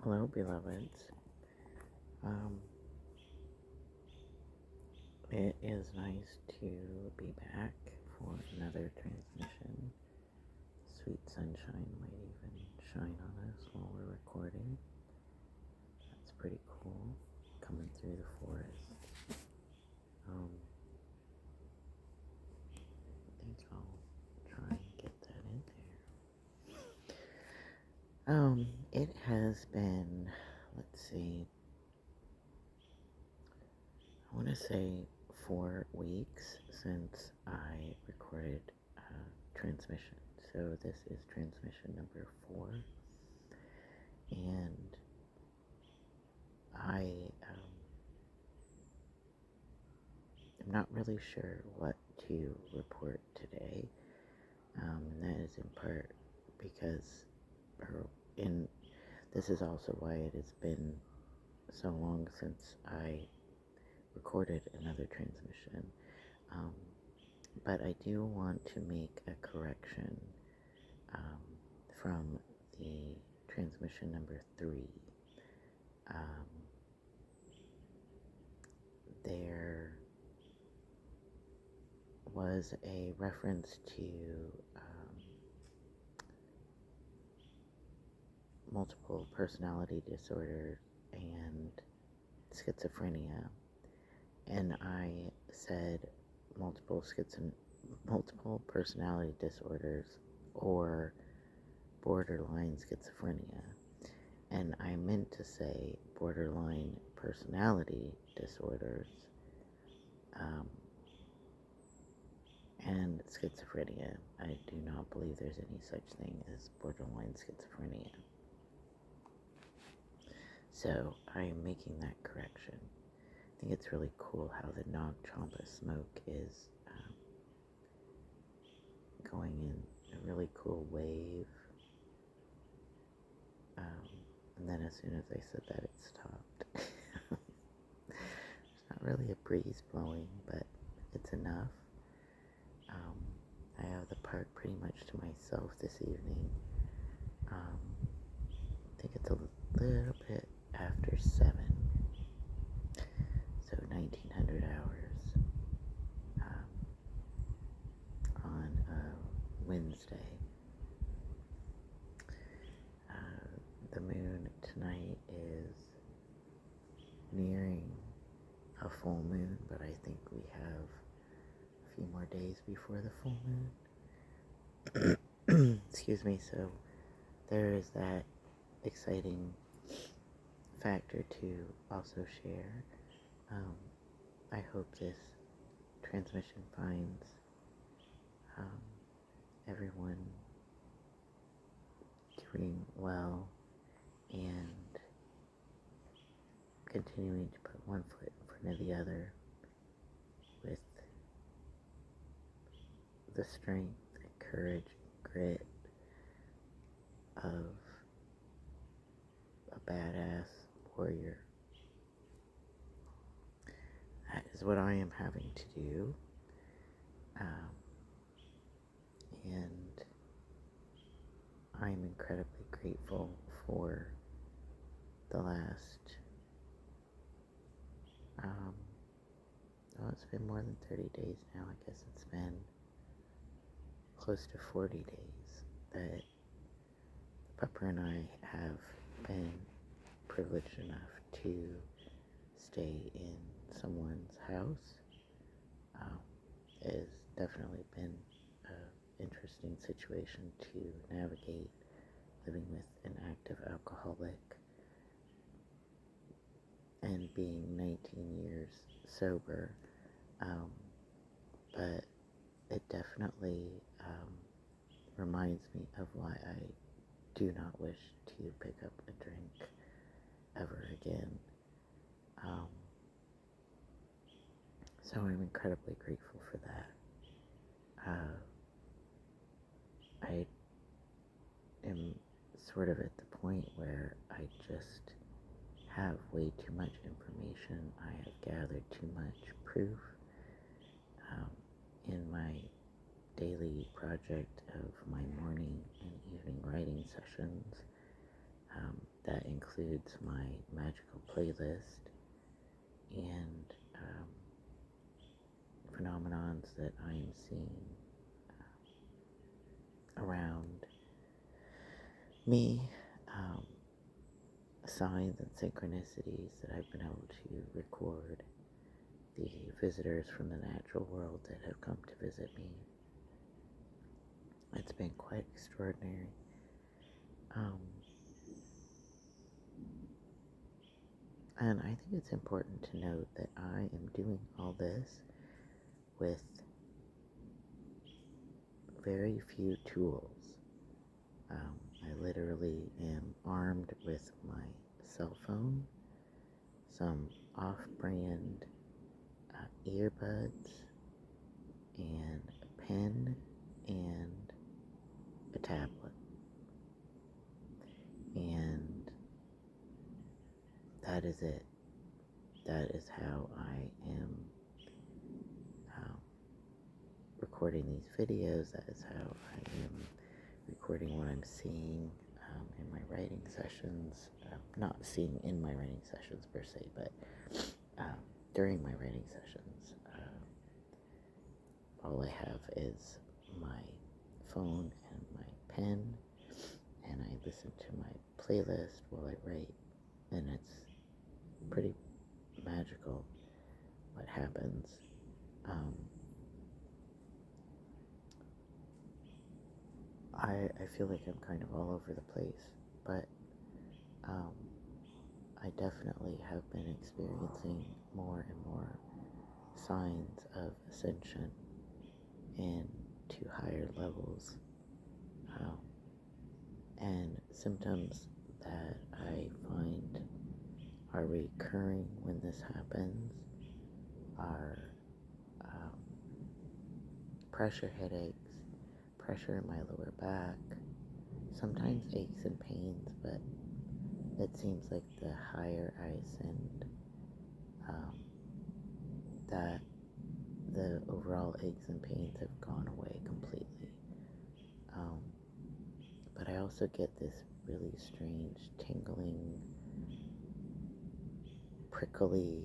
Hello, beloveds. Um, it is nice to be back for another transmission. Sweet sunshine might even shine on us while we're recording. That's pretty cool. Coming through the forest. I think I'll try and get that in there. It has been, let's see, I want to say 4 weeks since I recorded transmission. So this is transmission number 4, and I am not really sure what to report today, and that is in part because, this is also why it has been so long since I recorded another transmission. But I do want to make a correction from the transmission number 3. There was a reference to multiple personality disorder and schizophrenia, and I said multiple personality disorders or borderline schizophrenia, and I meant to say borderline personality disorders and schizophrenia. I do not believe there's any such thing as borderline schizophrenia. So I'm making that correction. I think it's really cool how the Nag Champa smoke is going in a really cool wave. And then as soon as I said that, it stopped. There's not really a breeze blowing, but it's enough. I have the park pretty much to myself this evening. I think it's a little bit after 7, so 1900 hours on Wednesday. The moon tonight is nearing a full moon, but I think we have a few more days before the full moon. Excuse me. So there is that exciting factor to also share. I hope this transmission finds everyone doing well and continuing to put one foot in front of the other with the strength and courage and grit of a badass warrior. That is what I am having to do. And I am incredibly grateful for the last, it's been more than 30 days now. I guess it's been close to 40 days that Pepper and I have been privileged enough to stay in someone's house. It has definitely been an interesting situation to navigate, living with an active alcoholic and being 19 years sober, but it definitely reminds me of why I do not wish to pick up a drink ever again. So I'm incredibly grateful for that. I am sort of at the point where I just have way too much information. I have gathered too much proof in my daily project of my morning and evening writing sessions that includes my magical playlist and phenomenons that I'm seeing around me, signs and synchronicities that I've been able to record, the visitors from the natural world that have come to visit me. It's been quite extraordinary. And I think it's important to note that I am doing all this with very few tools. I literally am armed with my cell phone, some off-brand earbuds, and a pen, and a tablet. And that is it. That is how I am recording these videos. That is how I am recording what I'm seeing in my writing sessions. Not seeing in my writing sessions per se, but during my writing sessions. All I have is my phone and my pen, and I listen to my playlist while I write, and it's pretty magical what happens. I feel like I'm kind of all over the place, but I definitely have been experiencing more and more signs of ascension into higher levels, and symptoms that I find are recurring when this happens are pressure headaches, pressure in my lower back, sometimes aches and pains, but it seems like the higher I ascend, that the overall aches and pains have gone away completely. But I also get this really strange tingling, prickly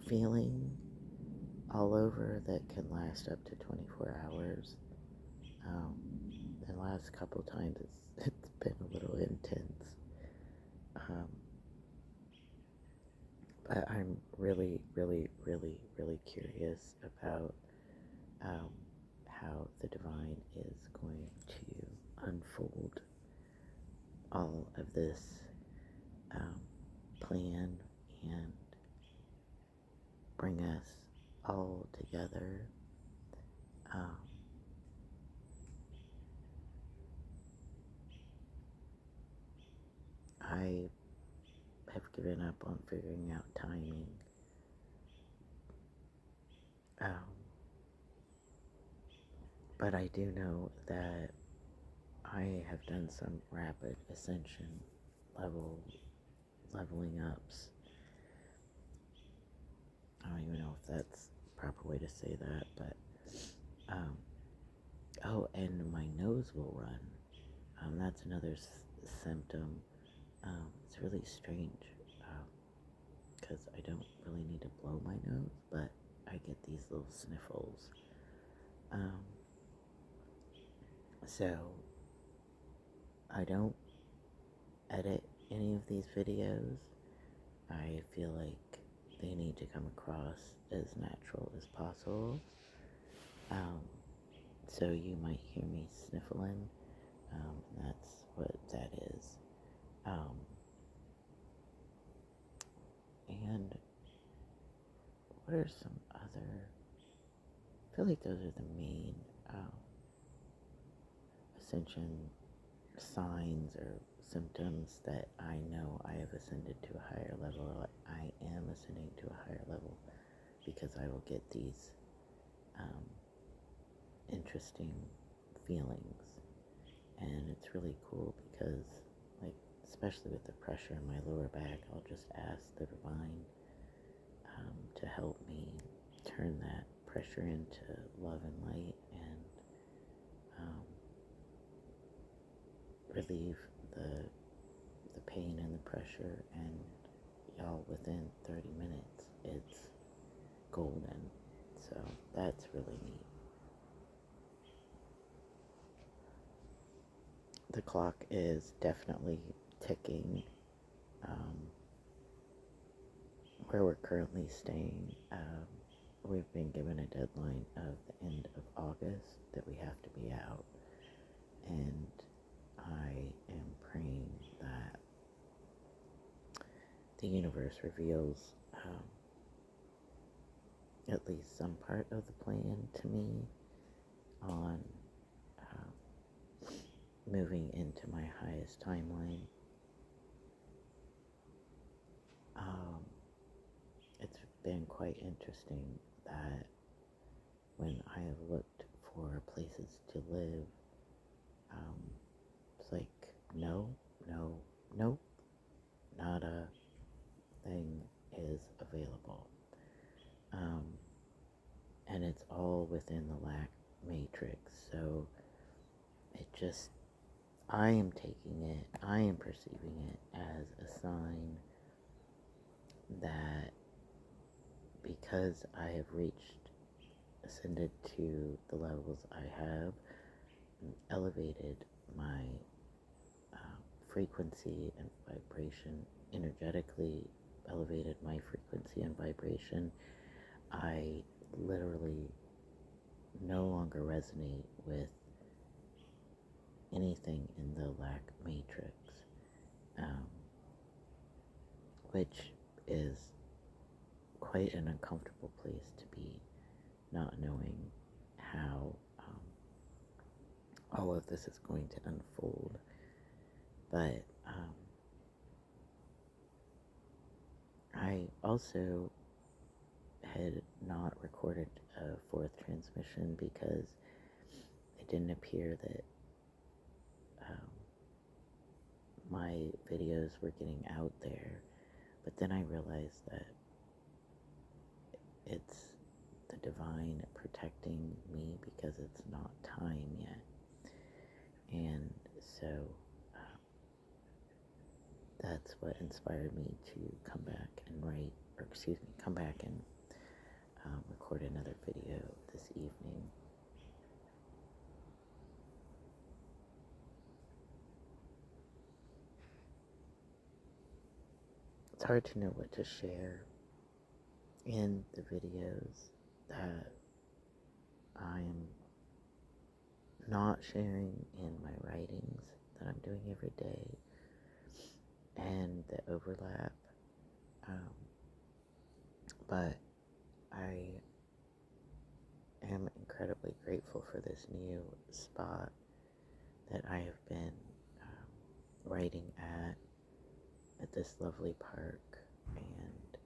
feeling all over that can last up to 24 hours. The last couple times it's been a little intense. But I'm really, really, really, really curious about how the divine is going to unfold all of this plan and bring us all together. I have given up on figuring out timing. But I do know that I have done some rapid ascension leveling ups. I don't even know if that's the proper way to say that, but oh, and my nose will run. That's another symptom. It's really strange because I don't really need to blow my nose, but I get these little sniffles. So I don't edit any of these videos. I feel like they need to come across as natural as possible. So you might hear me sniffling. That's what that is. And what are some other... I feel like those are the main ascension signs or symptoms that I know I have ascended to a higher level, or I am ascending to a higher level, because I will get these interesting feelings. And it's really cool because, like, especially with the pressure in my lower back, I'll just ask the divine to help me turn that pressure into love and light, and relieve the the pain and the pressure, and y'all, within 30 minutes, it's golden. So that's really neat. The clock is definitely ticking. Where we're currently staying, we've been given a deadline of the end of August that we have to be out. And I am praying that the universe reveals at least some part of the plan to me on moving into my highest timeline. It's been quite interesting that when I have looked for places to live, it's like, no, nope, not a thing is available. And it's all within the lack matrix, so it just, I am taking it, I am perceiving it as a sign that because I have ascended to the levels I have, elevated my frequency and vibration, energetically elevated my frequency and vibration, I literally no longer resonate with anything in the lack matrix, which is quite an uncomfortable place to be, not knowing how all of this is going to unfold. But I also had not recorded a fourth transmission because it didn't appear that my videos were getting out there. But then I realized that it's the divine protecting me because it's not time yet. And so that's what inspired me to come back and come back and record another video this evening. It's hard to know what to share in the videos that I'm not sharing in my writings that I'm doing every day, and the overlap. But I am incredibly grateful for this new spot that I have been writing at this lovely park, and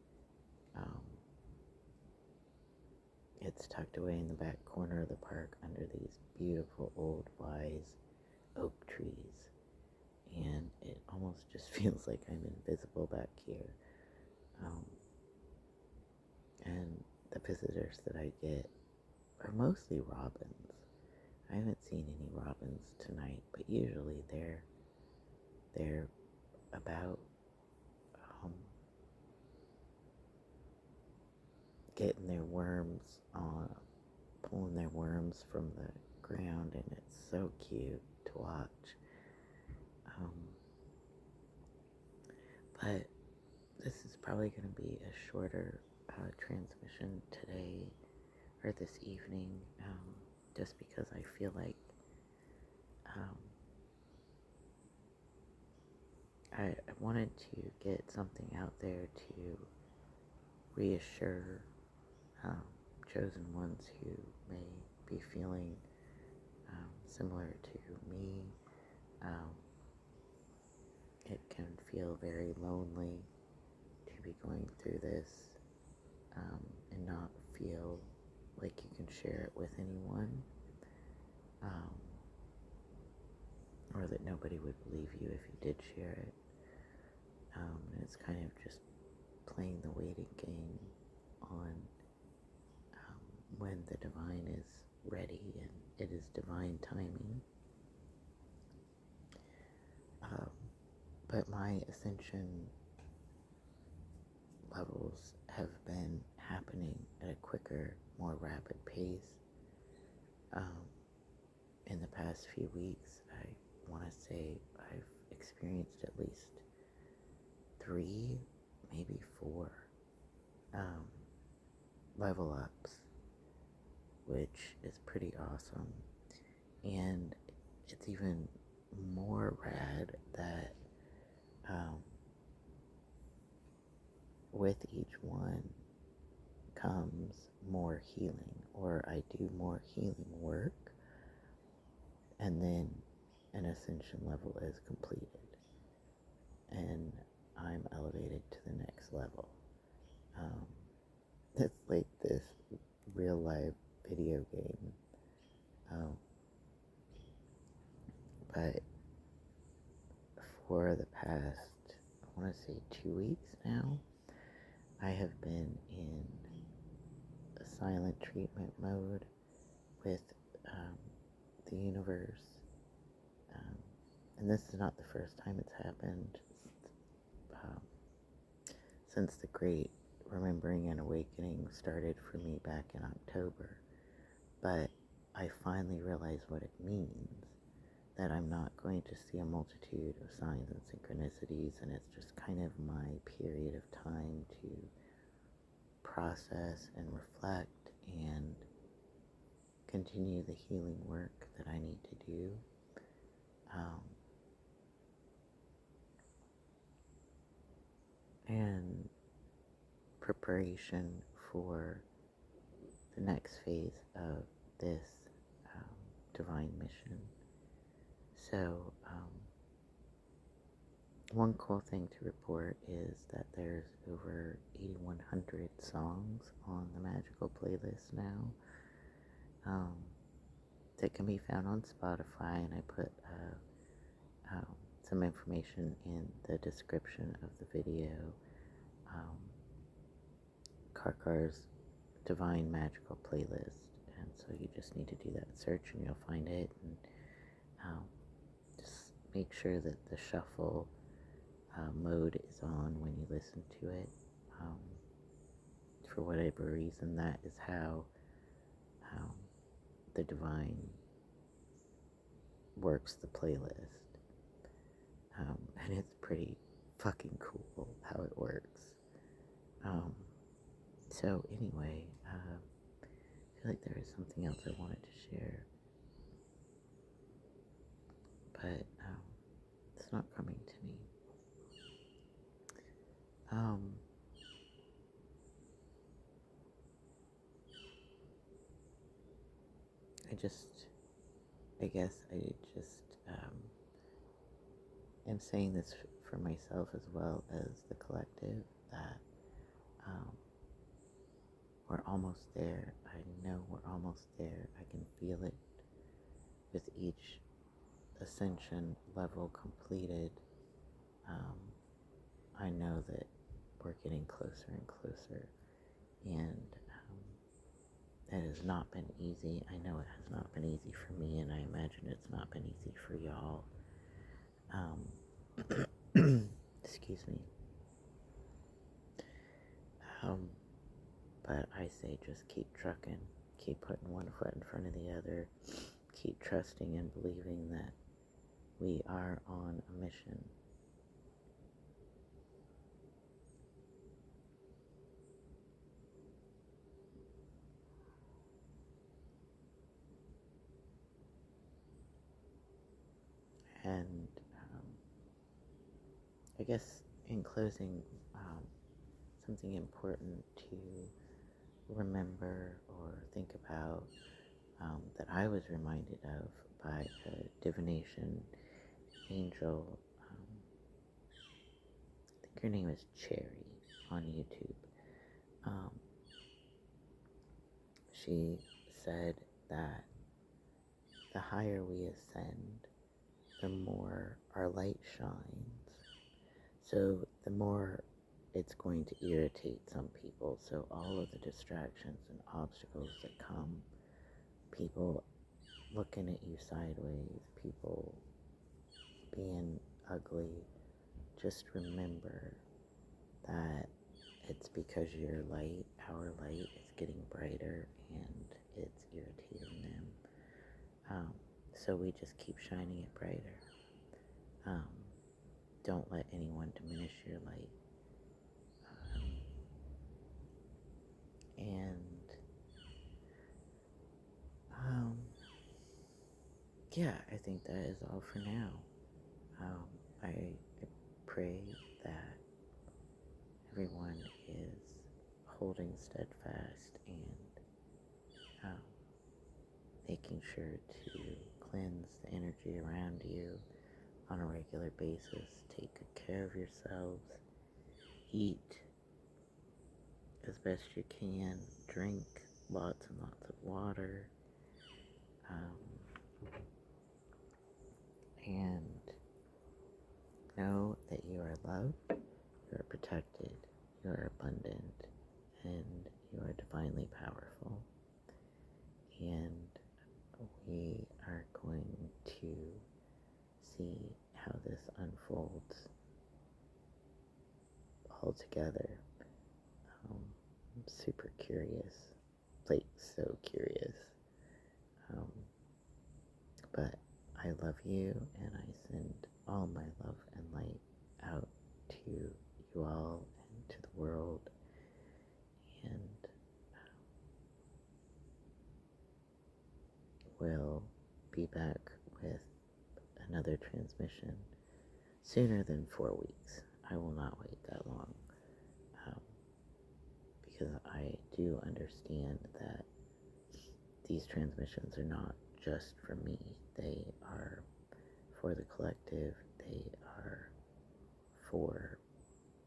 it's tucked away in the back corner of the park under these beautiful old wise oak trees, and it almost just feels like I'm invisible back here. And the visitors that I get are mostly robins. I haven't seen any robins tonight, but usually they're about getting their worms pulling their worms from the ground, and it's so cute to watch. But this is probably going to be a shorter transmission today or this evening, just because I feel like I wanted to get something out there to reassure chosen ones who may be feeling similar to me. It can feel very lonely to be going through this and not feel like you can share it with anyone, or that nobody would believe you if you did share it. And it's kind of just playing the waiting game on when the divine is ready, and it is divine timing. But my ascension levels have been happening at a quicker, more rapid pace. In the past few weeks, I want to say I've experienced at least 3, maybe 4 level ups, which is pretty awesome. And it's even more rad that with each one comes more healing, or I do more healing work, and then an ascension level is completed, and I'm elevated to the next level. It's like this real life video game. But for the past, I want to say 2 weeks now, I have been in a silent treatment mode with the universe. And this is not the first time it's happened. Since the great remembering and awakening started for me back in October. But I finally realized what it means, that I'm not going to see a multitude of signs and synchronicities, and it's just kind of my period of time to process and reflect and continue the healing work that I need to do. And preparation for the next phase of this divine mission. So, one cool thing to report is that there's over 8,100 songs on the Magical playlist now. That can be found on Spotify, and I put some information in the description of the video. Karkar's Divine Magical playlist, and so you just need to do that search and you'll find it, and just make sure that the shuffle mode is on when you listen to it. For whatever reason, that is how the Divine works the playlist. And it's pretty fucking cool how it works. So anyway, I feel like there is something else I wanted to share, but it's not coming to me. I guess I just am saying this for myself as well as the collective, that we're almost there. I know we're almost there. I can feel it with each ascension level completed. I know that we're getting closer and closer, and it has not been easy. I know it has not been easy for me, and I imagine it's not been easy for y'all. Excuse me. But I say just keep trucking, keep putting one foot in front of the other, keep trusting and believing that we are on a mission. And I guess in closing, something important to remember or think about that I was reminded of by a divination angel. I think her name is Cherry on YouTube. She said that the higher we ascend, the more our light shines. So the more it's going to irritate some people. So all of the distractions and obstacles that come, people looking at you sideways, people being ugly, just remember that it's because your light, our light, is getting brighter and it's irritating them. So we just keep shining it brighter. Don't let anyone diminish your light. Yeah, I think that is all for now. I pray that everyone is holding steadfast and making sure to cleanse the energy around you on a regular basis. Take good care of yourselves. Eat as best you can. Drink lots and lots of water. And know that you are loved, you are protected, you are abundant, and you are divinely powerful. And we are going to see how this unfolds all together. I'm super curious, like so curious. But I love you, and I send all my love and light out to you all and to the world. And we'll be back with another transmission sooner than 4 weeks. I will not wait that long, because I do understand that these transmissions are not just for me. They are for the collective. They are for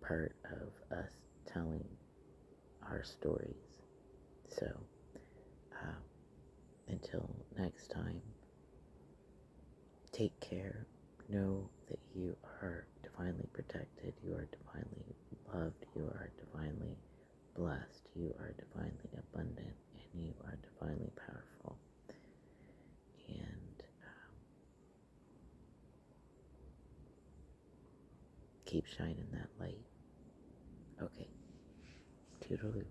part of us telling our stories. So, until next time, take care. Know that you are divinely protected. You are divinely loved. You are divinely blessed. You are divinely abundant. And you are divinely powerful. And keep shining that light. Okay. Toodaloo.